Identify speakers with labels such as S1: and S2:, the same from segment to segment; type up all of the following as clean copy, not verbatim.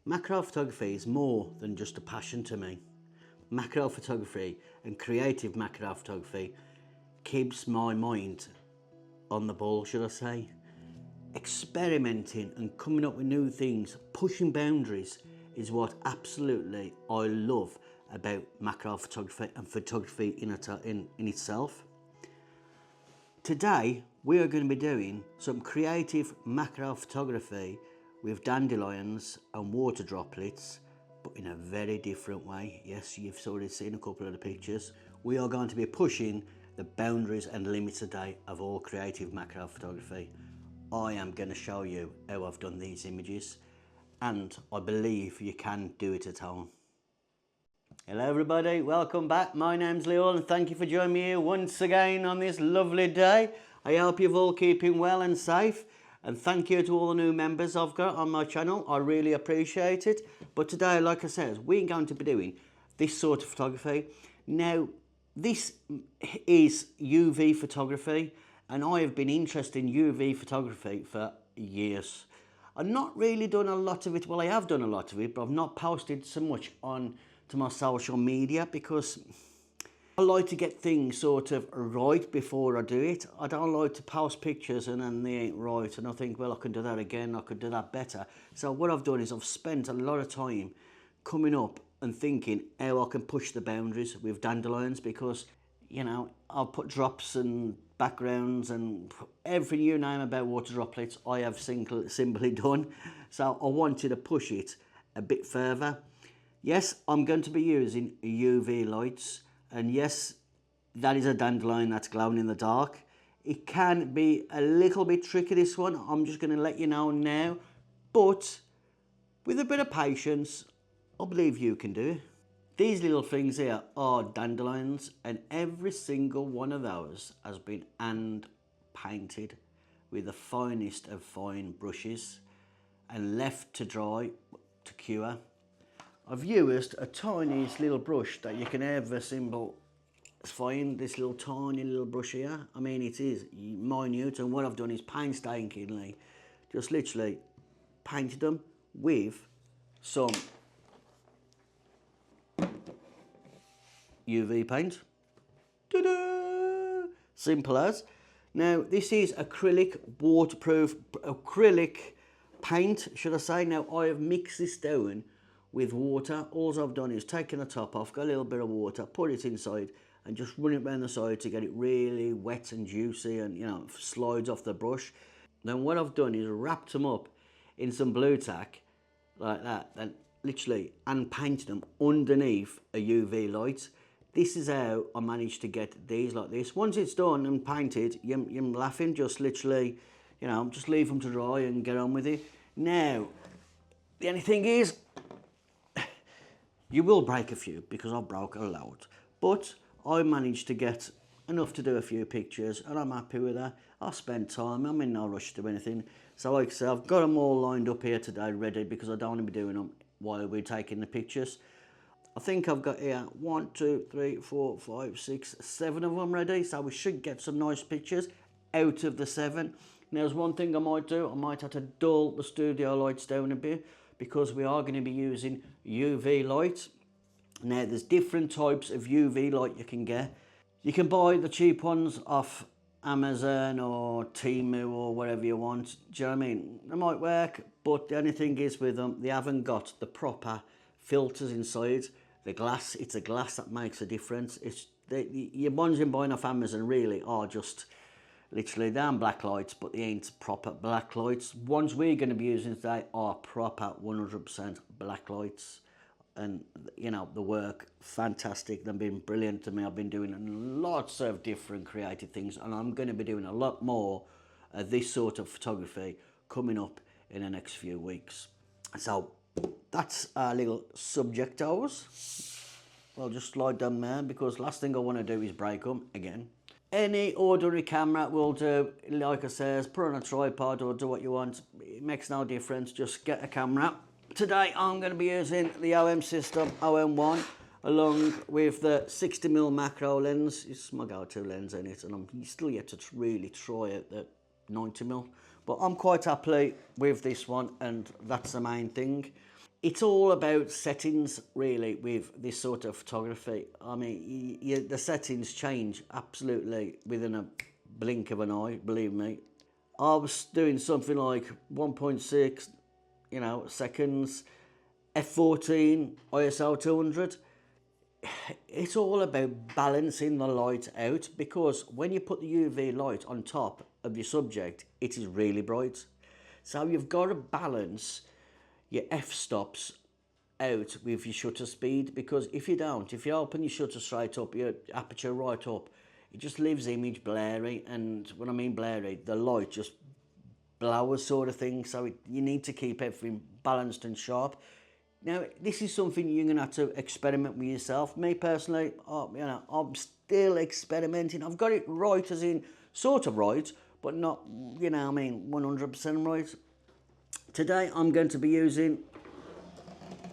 S1: Macro photography is more than just a passion to me. Macro photography and creative macro photography keeps my mind on the ball, should I say. Experimenting and coming up with new things, pushing boundaries is what absolutely I love about macro photography and photography in itself. Today we are going to be doing some creative macro photography with dandelions and water droplets, but in a very different way. Yes, you've already seen a couple of the pictures. We are going to be pushing the boundaries and limits today of all creative macro photography. I am going to show you how I've done these images, and I believe you can do it at home. Hello everybody, welcome back. My name's Leon and thank you for joining me here once again on this lovely day. I hope you're all keeping well and safe, and thank you to all the new members I've got on my channel. I really appreciate it. But today, like I said, we're going to be doing this sort of photography. Now, this is UV photography, and I have been interested in UV photography for years. I've not really done a lot of it. Well, I have done a lot of it, but I've not posted so much on to my social media because I like to get things sort of right before I do it. I don't like to post pictures and then they ain't right, and I think, well, I can do that again, I could do that better. So what I've done is I've spent a lot of time coming up and thinking how I can push the boundaries with dandelions, because, you know, I'll put drops and backgrounds and everything you name about water droplets I have simply done. So I wanted to push it a bit further. Yes, I'm going to be using UV lights, and yes, that is a dandelion that's glowing in the dark. It can be a little bit tricky, this one. I'm just going to let you know now, but with a bit of patience, I believe you can do it. These little things here are dandelions, and every single one of those has been hand painted with the finest of fine brushes and left to dry to cure. I've used a tiniest little brush that you can ever find, this little tiny little brush here. I mean, it is minute, and what I've done is painstakingly just literally painted them with some UV paint. Ta-da! Simple as. Now, this is acrylic, waterproof acrylic paint, should I say. Now, I have mixed this down with water. All I've done is taken the top off, got a little bit of water, put it inside, and just run it around the side to get it really wet and juicy, and, you know, slides off the brush. Then what I've done is wrapped them up in some blue tack like that, and literally and painted them underneath a UV light. This is how I managed to get these like this. Once it's done and painted, you're laughing, just literally, you know, just leave them to dry and get on with it. Now, the only thing is, you will break a few, because I broke a lot, but I managed to get enough to do a few pictures, and I'm happy with that. I spent time, I'm in no rush to do anything. So like I said, I've got them all lined up here today ready, because I don't want to be doing them while we're taking the pictures. I think I've got here 1, 2, 3, 4, 5, 6, 7 of them ready, so we should get some nice pictures out of the 7. Now, there's one thing I might do. I might have to dull the studio lights down a bit, because we are going to be using UV light. Now, there's different types of UV light you can get. You can buy the cheap ones off Amazon or Temu or whatever you want. Do you know what I mean? They might work, but the only thing is with them, they haven't got the proper filters inside. The glass, it's a glass that makes a difference. It's the ones you're buying off Amazon really are just literally damn black lights, but they ain't proper black lights. Ones we're going to be using today are proper 100% black lights, and, you know, the work fantastic. They've been brilliant to me. I've been doing lots of different creative things, and I'm going to be doing a lot more of this sort of photography coming up in the next few weeks. So that's our little subjectos. I'll just slide them there, because last thing I want to do is break them again. Any ordinary camera will do, like I said, put on a tripod or do what you want. It makes no difference, just get a camera. Today I'm going to be using the OM system, OM1, along with the 60mm macro lens. It's my go-to lens in it, and I'm still yet to really try out the 90mm. But I'm quite happy with this one, and that's the main thing. It's all about settings, really, with this sort of photography. I mean, the settings change absolutely within a blink of an eye, believe me. I was doing something like 1.6, seconds, f14, ISO 200. It's all about balancing the light out, because when you put the UV light on top of your subject, it is really bright. So you've got to balance your f-stops out with your shutter speed, because if you don't, if you open your shutter straight up, your aperture right up, it just leaves the image blurry. And when I mean blurry, the light just blowers sort of thing. So you need to keep everything balanced and sharp. Now, this is something you're going to have to experiment with yourself. Me personally, I'm still experimenting. I've got it right, as in sort of right, but not, 100% right. Today, I'm going to be using,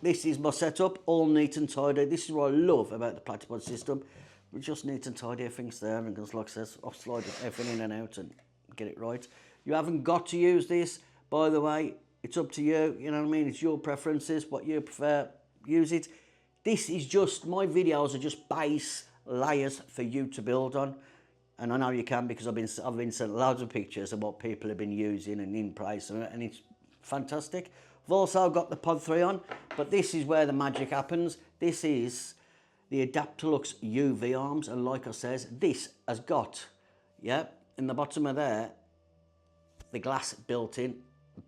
S1: this is my setup, all neat and tidy. This is what I love about the platypod system. We just need to tidy everything's there, and just like I says, I'll slide everything in and out and get it right. You haven't got to use this, by the way. It's up to you, you know what I mean? It's your preferences, what you prefer, use it. This is just, my videos are just base layers for you to build on. And I know you can, because I've been sent loads of pictures of what people have been using and in price, and it's fantastic. I've also got the Pod 3 on, but this is where the magic happens. This is the Adaptalux UV arms, and like I says, this has got, in the bottom of there, the glass built in.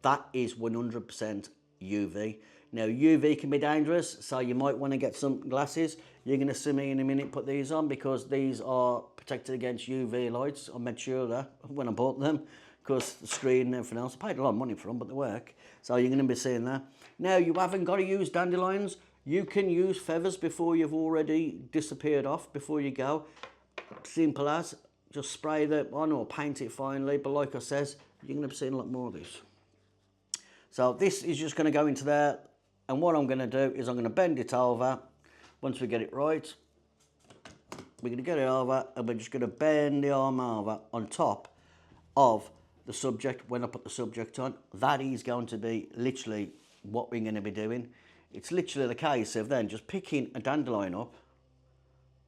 S1: That is 100% UV. Now, UV can be dangerous, so you might want to get some glasses. You're going to see me in a minute put these on, because these are protected against UV lights. I made sure that when I bought them, because the screen and everything else, I paid a lot of money for them, but they work. So you're going to be seeing that. Now, you haven't got to use dandelions. You can use feathers before you've already disappeared off, before you go. Simple as, just spray that on or paint it finely. But like I says, you're going to be seeing a lot more of this. So this is just going to go into there, and what I'm going to do is I'm going to bend it over. Once we get it right, we're going to get it over, and we're just going to bend the arm over on top of the subject. When I put the subject on, that is going to be literally what we're going to be doing. It's literally the case of then just picking a dandelion up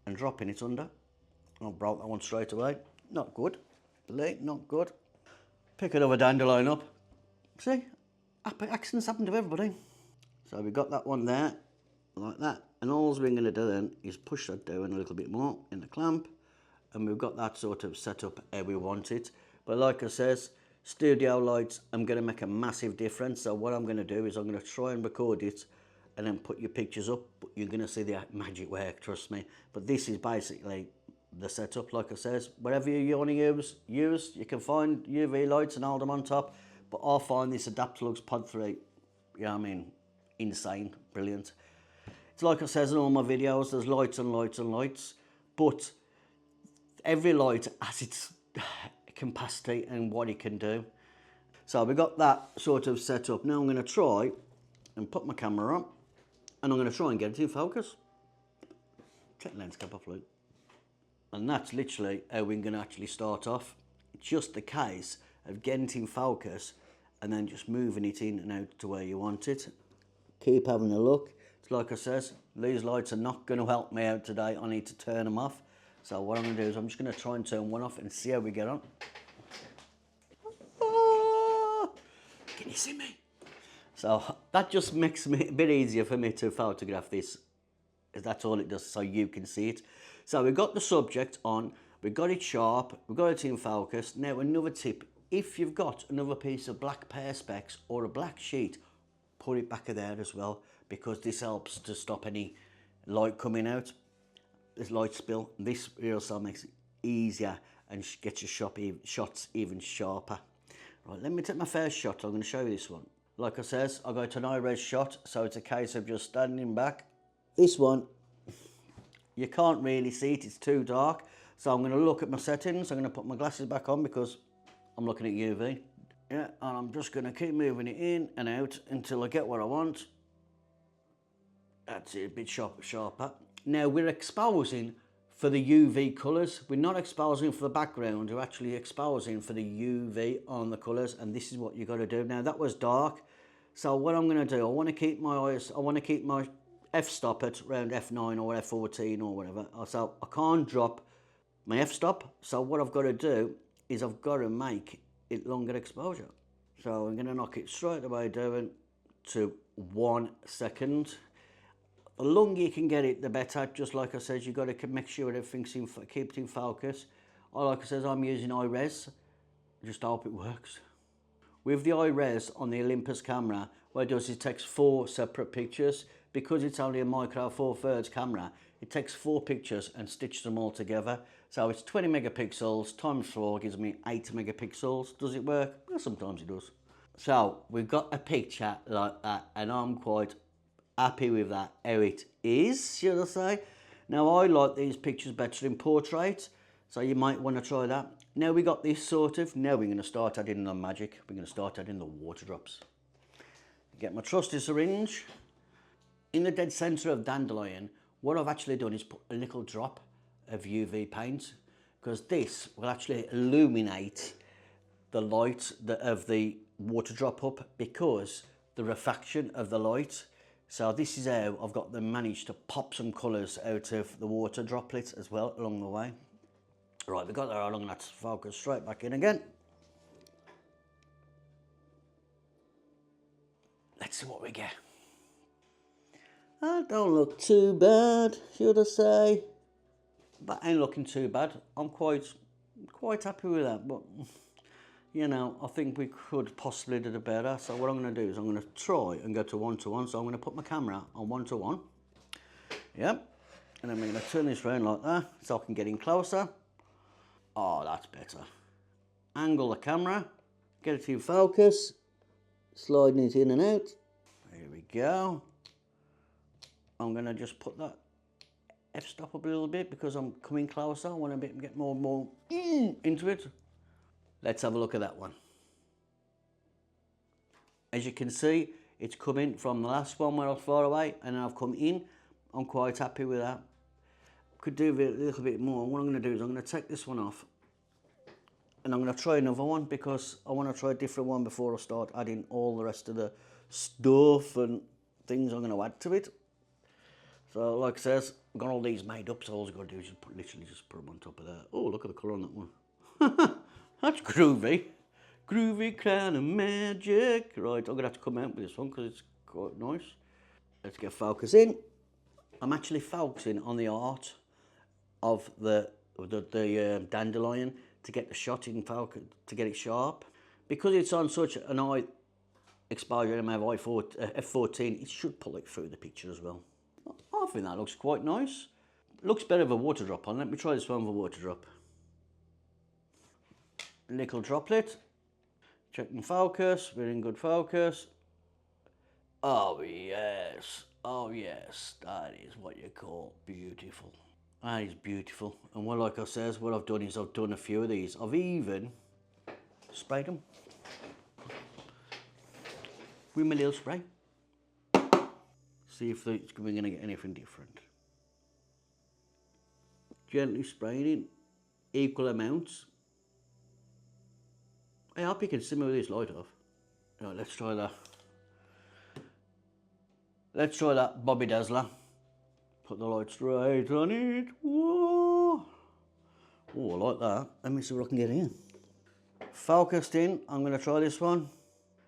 S1: and dropping it under. I broke that one straight away. Not good. Not good. Pick another dandelion up. See? Accidents happen to everybody. So we've got that one there, like that. And all we're going to do then is push that down a little bit more in the clamp. And we've got that sort of set up how we want it. But like I says, studio lights, I'm going to make a massive difference. So what I'm going to do is I'm going to try and record it and then put your pictures up. But you're going to see the magic work, trust me. But this is basically the setup, like I says. Whatever you want to use. You can find UV lights and hold them on top. But I find this Adaptalux Pod 3, insane, brilliant. It's like I says in all my videos, there's lights and lights and lights, but every light has its capacity and what it can do. So we got that sort of set up. Now I'm going to try and put my camera on, and I'm going to try and get it in focus. Take the lens cap off, Luke. And that's literally how we're going to actually start off. It's just the case of getting it in focus and then just moving it in and out to where you want it. Keep having a look. It's like I says, these lights are not going to help me out today. I need to turn them off. So what I'm going to do is I'm just going to try and turn one off and see how we get on. Can you see me? So that just makes it a bit easier for me to photograph this. That's all it does, so you can see it. So we've got the subject on. We've got it sharp, we've got it in focus. Now another tip, if you've got another piece of black perspex or a black sheet, put it back there as well, because this helps to stop any light coming out, this light spill. This also makes it easier and gets your shots even sharper. Right, let me take my first shot. I'm going to show you this one. Like I says, I got an high-res shot, so it's a case of just standing back. This one, you can't really see it, it's too dark. So I'm going to look at my settings. I'm going to put my glasses back on because I'm looking at UV. Yeah, and I'm just going to keep moving it in and out until I get what I want. That's it, a bit sharper. Now we're exposing for the UV colours. We're not exposing for the background, we're actually exposing for the UV on the colours, and this is what you've got to do. Now that was dark, So what I'm going to do, I want to keep my f-stop at around f9 or f14 or whatever. So I can't drop my f-stop. So what I've got to do is I've got to make it longer exposure. So I'm going to knock it straight away down to 1 second. The longer you can get it, the better. Just like I said, you've got to make sure everything's keep it in focus. Like I said, I'm using high res. Just hope it works. With the high res on the Olympus camera, what it does is it takes 4 separate pictures. Because it's only a micro 4/3 camera, it takes 4 pictures and stitches them all together. So it's 20 megapixels times 4 gives me 8 megapixels. Does it work? Well, sometimes it does. So we've got a picture like that, and I'm quite happy with that, how it is, should I say. Now I like these pictures better in portrait, so you might want to try that. Now we got this sorted. Now we're going to start adding the magic. We're going to start adding the water drops. Get my trusty syringe. In the dead centre of Dandelion, what I've actually done is put a little drop of UV paint, because this will actually illuminate the light of the water drop up, because the refraction of the light. So this is how I've got them managed to pop some colours out of the water droplets as well along the way. Right, we got that all. I'm going to focus straight back in again. Let's see what we get. That don't look too bad, should I say? That ain't looking too bad. I'm quite happy with that, but you know, I think we could possibly do it better. So what I'm going to do is I'm going to try and go to 1:1. So I'm going to put my camera on 1:1. Yep. And then we're going to turn this around like that so I can get in closer. Oh, that's better. Angle the camera, get it in focus, sliding it in and out. There we go. I'm going to just put that f-stop up a little bit because I'm coming closer. I want to get more and more into it. Let's have a look at that one. As you can see, it's coming from the last one where I was far away, and then I've come in. I'm quite happy with that. Could do a little bit more. What I'm going to do is I'm going to take this one off, and I'm going to try another one because I want to try a different one before I start adding all the rest of the stuff and things I'm going to add to it. So like I says, I've got all these made up, so all I've got to do is literally just put them on top of that. Oh, look at the colour on that one. That's groovy. Groovy kind of magic. Right, I'm going to have to come out with this one because it's quite nice. Let's get focus in. I'm actually focusing on the art of the dandelion to get the shot in focus, to get it sharp. Because it's on such an high exposure, f14, it should pull it through the picture as well. I think that looks quite nice. Looks better with a water drop on. Let me try this one with a water drop. Little droplet. Checking focus. We're in good focus. Oh yes. Oh yes. That is what you call beautiful. That is beautiful. And well, like I says, what I've done is I've done a few of these. I've even sprayed them with my little spray. See if we're going to get anything different. Gently spraying it, equal amounts. I hope you can see me with this light off. Right, let's try that. Let's try that Bobby Dazzler. Put the light straight on it. Whoa. Oh, I like that. Let me see what I can get in. Focused in. I'm going to try this one.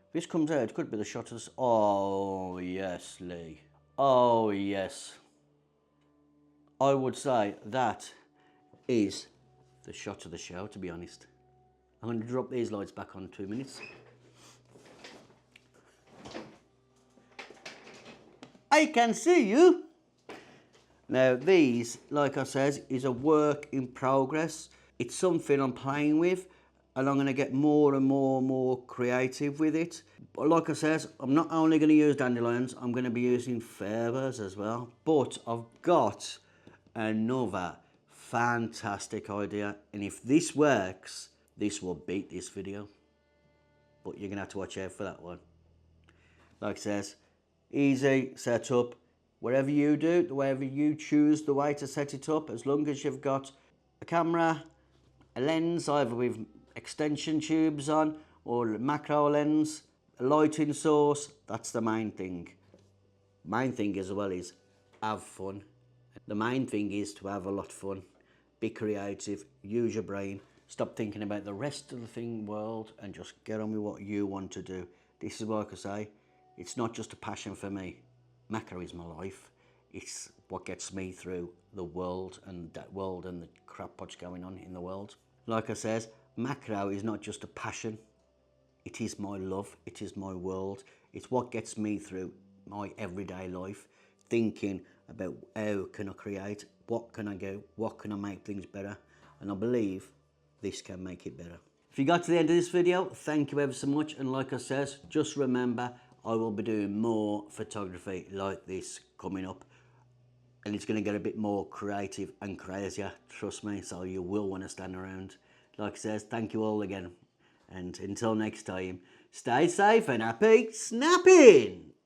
S1: If this comes out, it could be the shot of this. Oh, yes, Lee. Oh, yes. I would say that is the shot of the show, to be honest. I'm going to drop these lights back on 2 minutes. I can see you. Now these, like I said, is a work in progress. It's something I'm playing with, and I'm going to get more and more creative with it. But like I said, I'm not only going to use dandelions, I'm going to be using feathers as well. But I've got another fantastic idea, and if this works, this will beat this video. But you're going to have to watch out for that one. Like I says, easy setup. Whatever you do, whatever you choose the way to set it up, as long as you've got a camera, a lens, either with extension tubes on or macro lens, a lighting source, that's the main thing. Main thing as well is have fun. The main thing is to have a lot of fun. Be creative, use your brain, stop thinking about the rest of the world and just get on with what you want to do. This is what I can say, it's not just a passion for me. Macro is my life. It's what gets me through the world and the crap what's going on in the world. Like I says, macro is not just a passion. It is my love, it is my world. It's what gets me through my everyday life, thinking about how can I create, what can I do, what can I make things better, and I believe this can make it better. If you got to the end of this video, thank you ever so much, and like I says, just remember I will be doing more photography like this coming up, and it's going to get a bit more creative and crazier, trust me, so you will want to stand around. Like I says, thank you all again, and until next time, stay safe and happy snapping!